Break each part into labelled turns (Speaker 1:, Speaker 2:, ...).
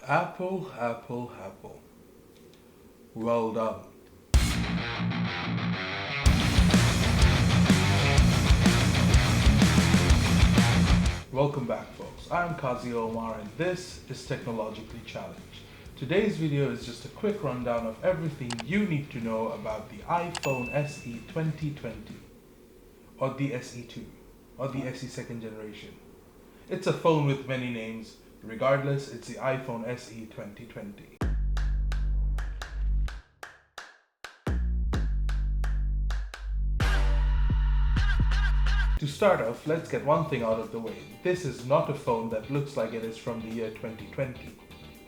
Speaker 1: Apple, Apple, Apple. Well done. Welcome back, folks. I'm Kazi Omar and this is Technologically Challenged. Today's video is just a quick rundown of everything you need to know about the iPhone SE 2020, or the SE2, or the SE second generation. It's a phone with many names. Regardless, it's the iPhone SE 2020. To start off, let's get one thing out of the way. This is not a phone that looks like it is from the year 2020.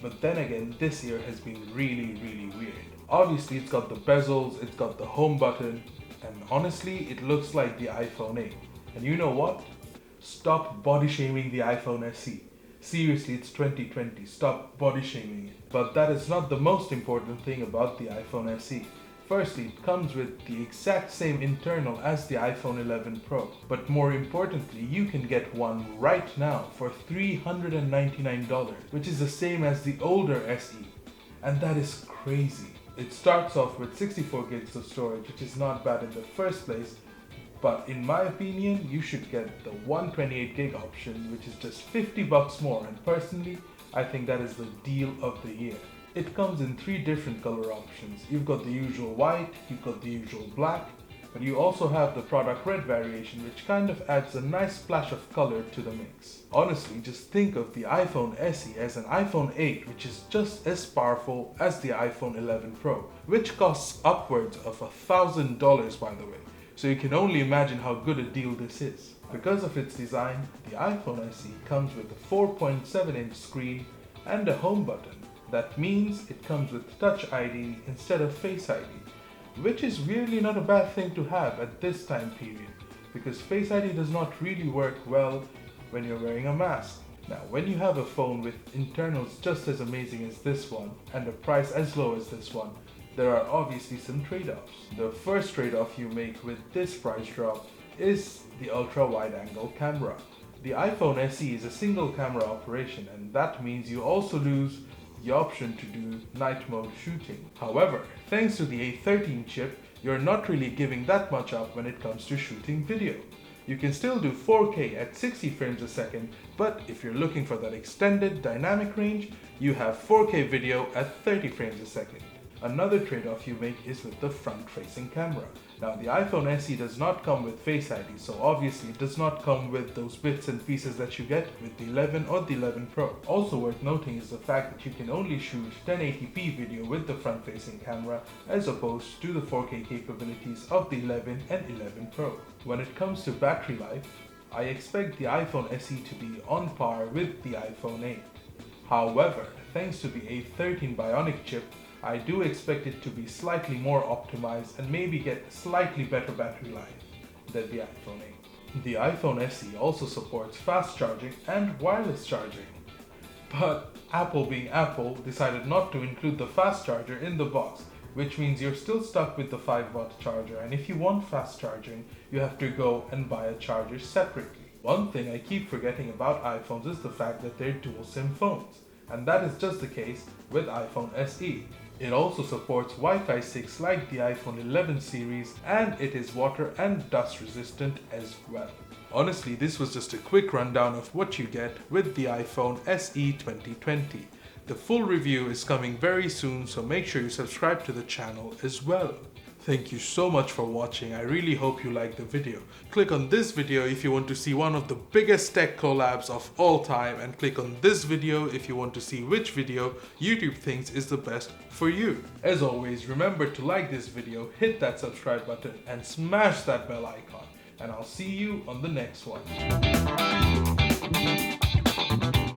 Speaker 1: But then again, this year has been really weird. Obviously, it's got the bezels, it's got the home button, and honestly, it looks like the iPhone 8. And you know what? Stop body shaming the iPhone SE. Seriously, it's 2020. Stop body shaming it. But that is not the most important thing about the iPhone SE. Firstly, it comes with the exact same internal as the iPhone 11 Pro. But more importantly, you can get one right now for $399, which is the same as the older SE. And that is crazy. It starts off with 64 gigs of storage, which is not bad in the first place. But in my opinion, you should get the 128 gig option, which is just $50 more. And personally, I think that is the deal of the year. It comes in 3 different color options. You've got the usual white, you've got the usual black, but you also have the product red variation, which kind of adds a nice splash of color to the mix. Honestly, just think of the iPhone SE as an iPhone 8, which is just as powerful as the iPhone 11 Pro, which costs upwards of $1,000 by the way. So you can only imagine how good a deal this is. Because of its design, the iPhone SE comes with a 4.7-inch screen and a home button. That means it comes with Touch ID instead of Face ID, which is really not a bad thing to have at this time period, because Face ID does not really work well when you're wearing a mask. Now, when you have a phone with internals just as amazing as this one, and a price as low as this one, there are obviously some trade-offs. The first trade-off you make with this price drop is the ultra-wide-angle camera. The iPhone SE is a single camera operation, and that means you also lose the option to do night mode shooting. However, thanks to the A13 chip, you're not really giving that much up when it comes to shooting video. You can still do 4K at 60 frames a second, but if you're looking for that extended dynamic range, you have 4K video at 30 frames a second. Another trade-off you make is with the front-facing camera. Now, the iPhone SE does not come with Face ID, so obviously it does not come with those bits and pieces that you get with the 11 or the 11 Pro. Also worth noting is the fact that you can only shoot 1080p video with the front-facing camera as opposed to the 4K capabilities of the 11 and 11 Pro. When it comes to battery life, I expect the iPhone SE to be on par with the iPhone 8. However, thanks to the A13 Bionic chip, I do expect it to be slightly more optimized and maybe get slightly better battery life than the iPhone 8. The iPhone SE also supports fast charging and wireless charging. But Apple being Apple decided not to include the fast charger in the box, which means you're still stuck with the 5-watt charger, and if you want fast charging, you have to go and buy a charger separately. One thing I keep forgetting about iPhones is the fact that they're dual SIM phones, and that is just the case with iPhone SE. It also supports Wi-Fi 6 like the iPhone 11 series, and it is water and dust resistant as well. Honestly, this was just a quick rundown of what you get with the iPhone SE 2020. The full review is coming very soon, so make sure you subscribe to the channel as well. Thank you so much for watching. I really hope you liked the video. Click on this video if you want to see one of the biggest tech collabs of all time, and click on this video if you want to see which video YouTube thinks is the best for you. As always, remember to like this video, hit that subscribe button and smash that bell icon. And I'll see you on the next one.